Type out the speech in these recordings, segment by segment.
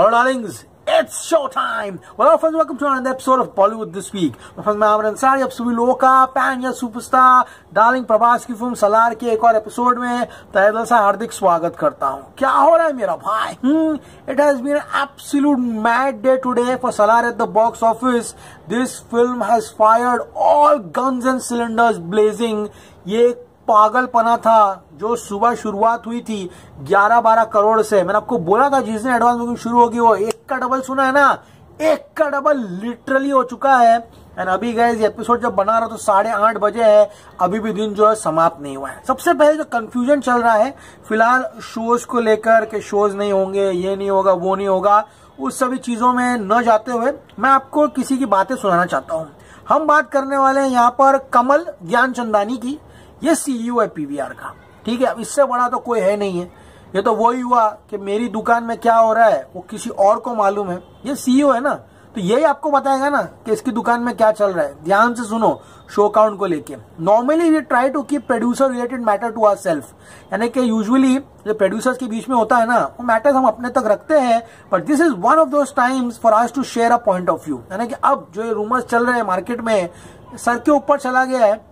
Hello darlings, it's show time. Well friends, welcome to another episode of Bollywood This Week. मैं आमिर अंसारी, आप सभी लोगों का पैन या सुपरस्टार डार्लिंग प्रभास की फिल्म सलार के एक और एपिसोड में तहे दिल से हार्दिक स्वागत करता हूँ। क्या हो रहा है मेरा भाई? It has been an absolute mad day today for Salar at the box office. This film has fired all guns and cylinders blazing. ये पागलपना था जो सुबह शुरुआत हुई थी 11-12 करोड़ से। मैंने आपको बोला था जिस दिन एडवांस बुकिंग शुरू होगी वो एक का डबल सुना है ना, एक का डबल लिटरली हो चुका है। एंड अभी गए ये एपिसोड जब बना रहा तो 8:30 बजे है, अभी भी दिन जो है समाप्त नहीं हुआ है। सबसे पहले जो कंफ्यूजन चल रहा है फिलहाल शोज को लेकर के शोज नहीं होंगे, ये नहीं होगा, वो नहीं होगा, उस सभी चीजों में न जाते हुए मैं आपको किसी की बातें सुनाना चाहता हूँ। हम बात करने वाले हैं यहाँ पर कमल ज्ञानचंदानी की। ये सीईओ है पीवीआर का, ठीक है। अब इससे बड़ा तो कोई है नहीं है। ये तो वही हुआ कि मेरी दुकान में क्या हो रहा है वो किसी और को मालूम है। ये सीईओ है ना, तो यही आपको बताएगा ना कि इसकी दुकान में क्या चल रहा है। ध्यान से सुनो शो काउंट को लेके। Normally we try to keep producer related matter to ourselves, यानी कि यूजुअली जो प्रोड्यूसर्स के बीच में होता है ना वो मैटर्स हम अपने तक रखते हैं, but this is one of those times for us to share a point of view. यानी कि अब जो ये रूमर्स चल रहे हैं मार्केट में सर के ऊपर चला गया है,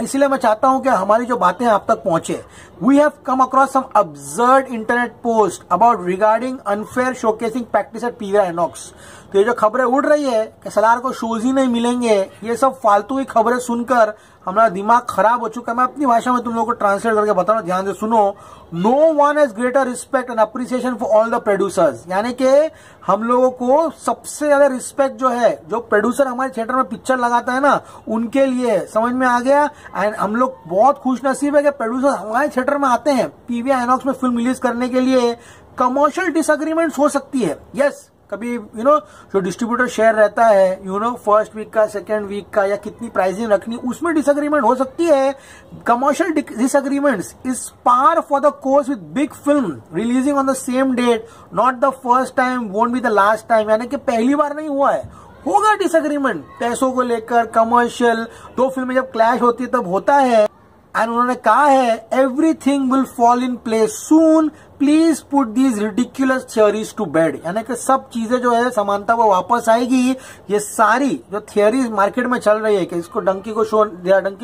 इसलिए मैं चाहता हूं कि हमारी जो बातें आप तक पहुंचे। We have come across some absurd internet post about regarding unfair showcasing practice at PVR Inox. तो ये जो खबरें उड़ रही है कि सलार को शोज ही नहीं मिलेंगे, ये सब फालतू ही खबरें सुनकर हमारा दिमाग खराब हो चुका है। मैं अपनी भाषा में तुम लोगों को ट्रांसलेट करके बता रहा हूं, ध्यान से सुनो। No one has greater respect and appreciation for all the producers, यानी कि हम लोगों को सबसे ज्यादा रिस्पेक्ट जो है जो प्रोड्यूसर हमारे थिएटर में पिक्चर लगाता है ना उनके लिए, समझ में आ गया। एंड हम लोग बहुत खुश नसीब है कि प्रोड्यूसर हमारे थिएटर में आते हैं पीवीआर आइनॉक्स में फिल्म रिलीज करने के लिए। कमर्शियल डिसएग्रीमेंट हो सकती है, यस, कभी जो डिस्ट्रीब्यूटर शेयर रहता है फर्स्ट वीक का, सेकेंड वीक का, या कितनी प्राइसिंग रखनी, उसमें डिसएग्रीमेंट हो सकती है। Commercial disagreements is par for the course with big film releasing on the same date, not the first time, won't be the last time. यानी कि पहली बार नहीं हुआ है, होगा डिसएग्रीमेंट पैसों को लेकर। कमर्शियल दो फिल्में जब क्लैश होती है तब होता है। एंड उन्होंने कहा है everything will fall in place soon, please put these ridiculous theories to bed. यानी कि सब चीजें जो है समानता वो वापस आएगी। ये सारी जो थियोरीज मार्केट में चल रही है कि इसको डंकी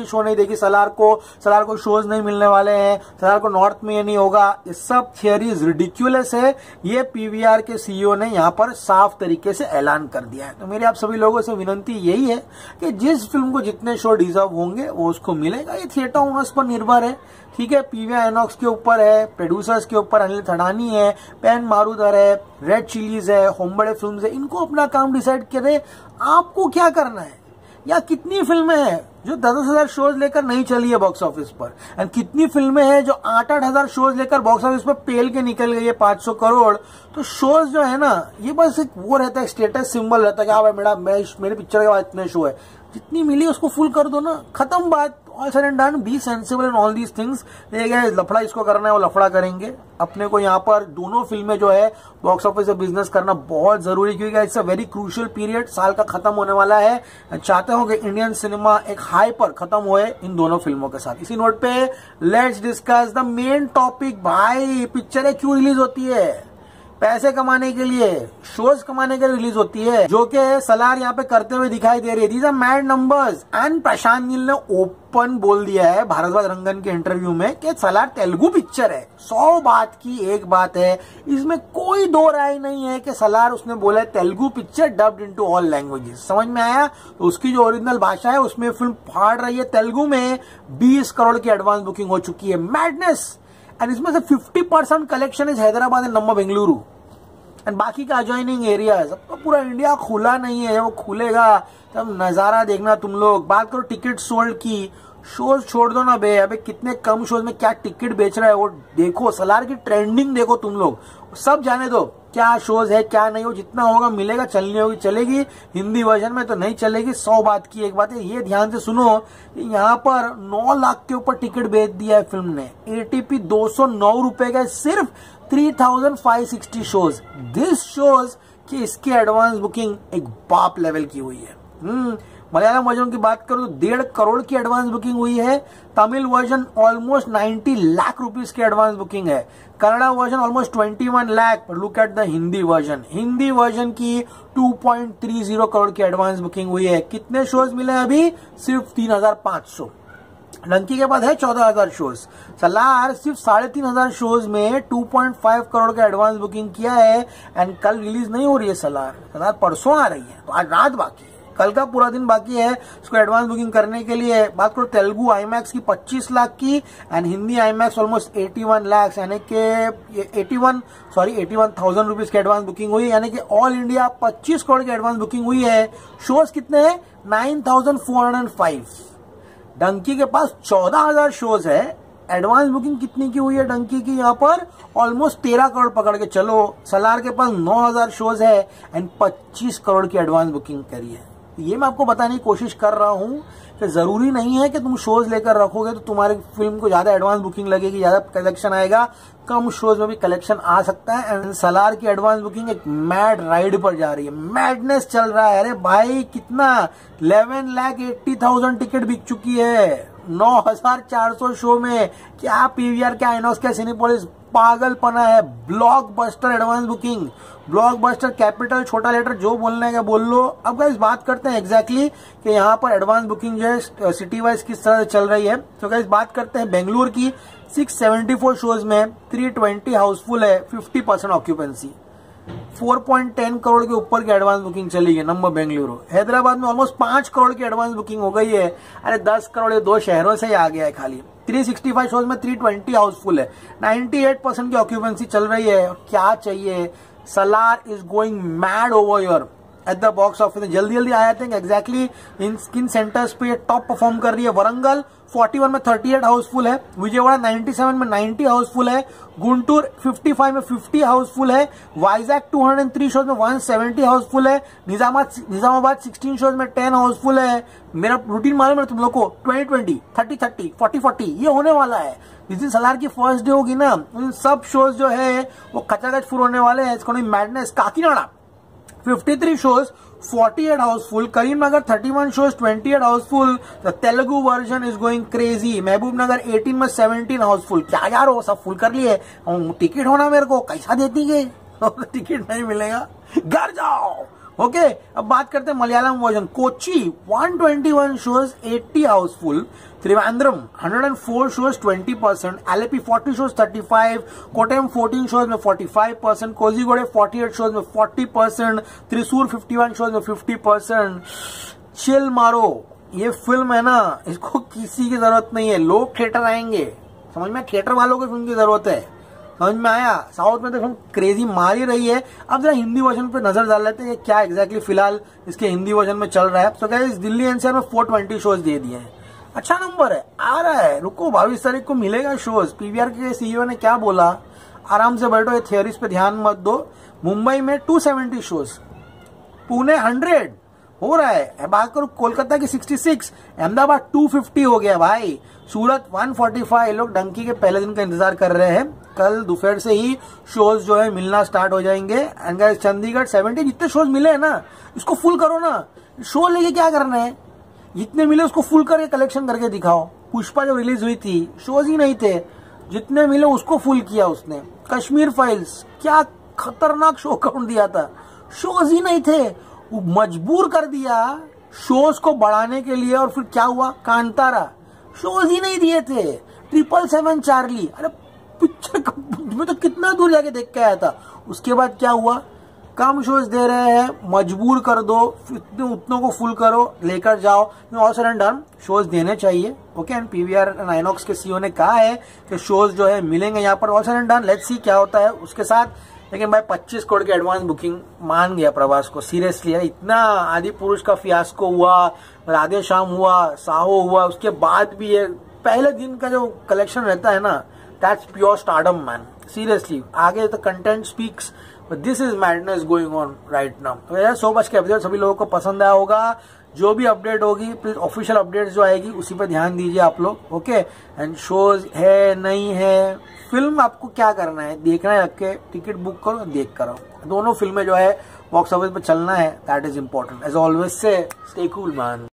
शो नहीं देगी, सलार को शोज नहीं मिलने वाले हैं, सलार को नॉर्थ में ये नहीं होगा, ये सब थियोरीज रिडिक्यूलस है। ये पीवीआर के सीईओ ने यहाँ पर साफ तरीके से ऐलान कर दिया है। तो मेरी आप सभी लोगों से विनती यही है कि जिस फिल्म को जितने शो डिजर्व होंगे वो उसको मिलेगा। ये थिएटर ओनर्स पर निर्भर है, ठीक है। पीवीआर आइनॉक्स के ऊपर है, प्रोड्यूसर्स के ऊपर अनिल थड़ानी है, पेन मारूदर है, रेड चिलीज है, होमबड़े फिल्म्स है, इनको अपना काम डिसाइड करे आपको क्या करना है। या कितनी फिल्में हैं जो 10,000 शोज लेकर नहीं चली है बॉक्स ऑफिस पर, एंड कितनी फिल्में हैं जो 8-8 हजार शोज लेकर बॉक्स ऑफिस पर पेल के निकल गई है 500 करोड़। तो शोज जो है ना ये बस एक वो रहता है, स्टेटस सिंबल रहता है कि हाँ भाई मेरे पिक्चर के बाद इतने शो है, जितनी मिली उसको फुल कर दो ना, खत्म बात। All said and done, B sensible in all these things. लफड़ा इसको करना है वो लफड़ा करेंगे। अपने को यहाँ पर दोनों फिल्में जो है बॉक्स ऑफिस से बिजनेस करना बहुत जरूरी, क्योंकि it's a very crucial period, साल का खत्म होने वाला है। चाहते हो कि इंडियन सिनेमा एक हाई पर खत्म होए इन दोनों फिल्मों के साथ। इसी नोट पे let's discuss the main topic. भाई पिक्चरें क्यों रिलीज होती है? पैसे कमाने के लिए, शोज कमाने के लिए रिलीज होती है, जो कि सलार यहाँ पे करते हुए दिखाई दे रही है। These are mad numbers. And Prashanth Neel ने ओपन बोल दिया है भारद्वाज रंगन के इंटरव्यू में कि सलार तेलुगु पिक्चर है। 100 बात की एक बात है, इसमें कोई दो राय नहीं है कि सलार, उसने बोला है Telugu picture dubbed into all languages. समझ में आया? तो उसकी जो ओरिजिनल भाषा है उसमें फिल्म फाड़ रही है। तेलुगु में 20 करोड़ की एडवांस बुकिंग हो चुकी है। मैडनेस। एंड इसमें से 50% कलेक्शन इज हैदराबाद एंड नम्मा बेंगलुरु, एंड बाकी का अजॉइनिंग एरिया है। सब तो पूरा इंडिया खुला नहीं है, वो खुलेगा तब नजारा देखना तुम लोग। बात करो टिकट सोल्ड की, शोज छोड़ दो ना बे, अबे कितने कम शोज में क्या टिकट बेच रहा है वो देखो। सलार की ट्रेंडिंग देखो तुम लोग, सब जाने दो क्या शोज है क्या नहीं हो। जितना होगा मिलेगा, चलनी होगी चलेगी, हिंदी वर्जन में तो नहीं चलेगी। 100 बात की एक बात है, ये ध्यान से सुनो। यहाँ पर 9 लाख के ऊपर टिकट बेच दिया है फिल्म ने। एटीपी 209 रुपए का, सिर्फ 3,560 शोज। दिस शोज कि इसकी एडवांस बुकिंग एक बाप लेवल की हुई है। मलयालम वर्जन की बात करूं तो 1.5 करोड़ की एडवांस बुकिंग हुई है। Tamil version almost 90 lakh rupees की एडवांस बुकिंग है। Kannada version almost 21 lakh. Look at the Hindi version, Hindi version की 2.30 करोड़ की एडवांस बुकिंग हुई है। कितने शोज मिले अभी? सिर्फ 3,500। डंकी के बाद है 14,000 शोज। सलार सिर्फ 3,500 शोज में 2.5 करोड़ का एडवांस बुकिंग किया है। एंड कल रिलीज नहीं हो रही है सलार परसों आ रही है, तो आज रात बाकी है, कल का पूरा दिन बाकी है इसको एडवांस बुकिंग करने के लिए। बात करो तेलुगु आईमैक्स की 25 लाख की and Hindi IMAX almost 81 lakh, यानी कि 81,000 रुपीज की एडवांस बुकिंग हुई, यानी कि ऑल इंडिया 25 करोड़ की एडवांस बुकिंग हुई है। शोज कितने हैं? 9,405। डंकी के पास 14,000 शोज है। एडवांस बुकिंग कितनी की हुई है डंकी की? यहाँ पर ऑलमोस्ट 13 करोड़ पकड़ के चलो। सलार के पास 9,000 शोज है एंड 25 करोड़ की एडवांस बुकिंग करी है। ये मैं आपको बताने की कोशिश कर रहा हूं कि जरूरी नहीं है कि तुम शोज लेकर रखोगे तो तुम्हारी फिल्म को ज्यादा एडवांस बुकिंग लगेगी, ज्यादा कलेक्शन आएगा। कम शोज में भी कलेक्शन आ सकता है। एंड सलार की एडवांस बुकिंग एक मैड राइड पर जा रही है, मैडनेस चल रहा है। अरे भाई कितना 11,80,000 टिकट बिक चुकी है 9,400 शो में। क्या पीवीआर, क्या आइनॉक्स, क्या सिनेपोलिस, पागलपना है। Blockbuster advance booking, blockbuster, capital, छोटा लेटर, जो बोलना है क्या बोल लो। अब गाइस बात करते हैं एग्जैक्टली कि यहाँ पर एडवांस बुकिंग जो है सिटी वाइज किस तरह से चल रही है। तो गाइस बात करते हैं बेंगलुरु की। 674 शोज में 320 हाउसफुल है, 50% ऑक्यूपेंसी। 4.10 करोड़ के ऊपर की एडवांस बुकिंग चली है नंबर बेंगलुरु। हैदराबाद में ऑलमोस्ट 5 करोड़ की एडवांस बुकिंग हो गई है। अरे 10 करोड़ ये 2 शहरों से ही आ गया है खाली। 365 शोज में 320 हाउसफुल है, 98% की ऑक्यूपेंसी चल रही है। क्या चाहिए? Salaar is going mad over your at the box office. जल्दी जल्दी आया थे एग्जैक्टली इन स्किन सेंटर्स पे टॉप परफॉर्म कर रही है। वरंगल 41 में 38 हाउसफुल है, विजयवाड़ा 97 में 90 हाउसफुल है, गुंटूर 55 में 50 हाउसफुल है, वाइजैक 203 शोज में 170 हाउसफुल है, निजामाबाद 16 शोज में 10 हाउसफुल है। मेरा रूटीन मालूम है तुम लोग को, 20-20, 30-30, 40-40 ये होने वाला है। जिस दिन सलार की फर्स्ट डे होगी ना, उन सब शोज जो है वो खचाखच फुल होने वाले हैं। इसको madness. Kakinada 53 shows 48 Housefull, Karimnagar 31 shows 28 Housefull. The Telugu version is going crazy. महबूब नगर 18 में 17 हाउसफुल। क्या यार वो सब फुल कर लिए। टिकट होना मेरे को कैसा देती है टिकट नहीं मिलेगा, घर जाओ। ओके अब बात करते हैं Malayalam version. Kochi 121 shows 80 Housefull, Trivandrum 104 shows 20%, LAP 40 shows 35, कोटम 14 shows में 45%, कोझीकोडे 48 शोज में 40%, त्रिशूर 51 शोज में 50%। चिल मारो, ये फिल्म है ना, इसको किसी की जरूरत नहीं है। लोग थिएटर आएंगे, समझ में, थिएटर वालों को फिल्म की जरूरत है। समझ में आया? साउथ में तो फिल्म क्रेजी मार ही रही है। अब जरा हिंदी वर्जन पे नजर डाल लेते हैं क्या एग्जैक्टली फिलहाल इसके हिंदी वर्जन में चल रहा है। तो गाइस दिल्ली एनसीआर में 420 शोज दे दिए हैं, अच्छा नंबर है, आ रहा है। रुको 22 तारीख को मिलेगा शोज। पीवीआर के सीईओ ने क्या बोला, आराम से बैठो, ये थियरीज पे ध्यान मत दो। मुंबई में 270 शोज, पुणे 100 हो रहा है। बात करो कोलकाता की 66, अहमदाबाद 250 हो गया भाई, सूरत 145। लोग डंकी के पहले दिन का इंतजार कर रहे हैं। कल दोपहर से ही शोज जो है मिलना स्टार्ट हो जाएंगे। एंड गाइस चंडीगढ़ 70, जितने शोज मिले हैं ना इसको फुल करो ना। शो लेके क्या करना है, जितने मिले उसको फुल करके कलेक्शन करके दिखाओ। पुष्पा जब रिलीज हुई थी शोज ही नहीं थे, जितने मिले उसको फुल किया उसने। कश्मीर फाइल्स क्या खतरनाक शो काउंट दिया था, शोज ही नहीं थे, वो मजबूर कर दिया शोज को बढ़ाने के लिए। और फिर क्या हुआ, कांतारा शोज ही नहीं दिए थे। 777 चार्ली, अरे पिक्चर में तो कितना दूर जाके देख के आया था। उसके बाद क्या हुआ, कम शोज दे रहे हैं, मजबूर कर दो, उतनों को फुल करो, लेकर जाओ। ऑल सडन डन शोज देने चाहिए। Okay and PVR and INOX के सीईओ ने कहा है कि शोज जो है मिलेंगे यहाँ पर। All sudden done, let's see क्या होता है उसके साथ। लेकिन भाई 25 करोड़ की एडवांस बुकिंग मान गया प्रभास को, सीरियसली। इतना आदि पुरुष का फियास्को हुआ, राधे श्याम हुआ, साहो हुआ, उसके बाद भी ये पहले दिन का जो कलेक्शन रहता है ना, that's pure stardom man, seriously. आगे तो content speaks, this is madness going on right now. तो यार सो मच के एपिसोड सभी लोगों को पसंद आया होगा। जो भी अपडेट होगी प्लीज ऑफिशियल अपडेट्स जो आएगी उसी पे ध्यान दीजिए आप लोग। ओके एंड शोज है नहीं है, फिल्म आपको क्या करना है, देखना है, रख के टिकट बुक करो, देख कर आओ। दोनों फिल्में जो है बॉक्स ऑफिस पे चलना है, that is important. As always say stay cool man.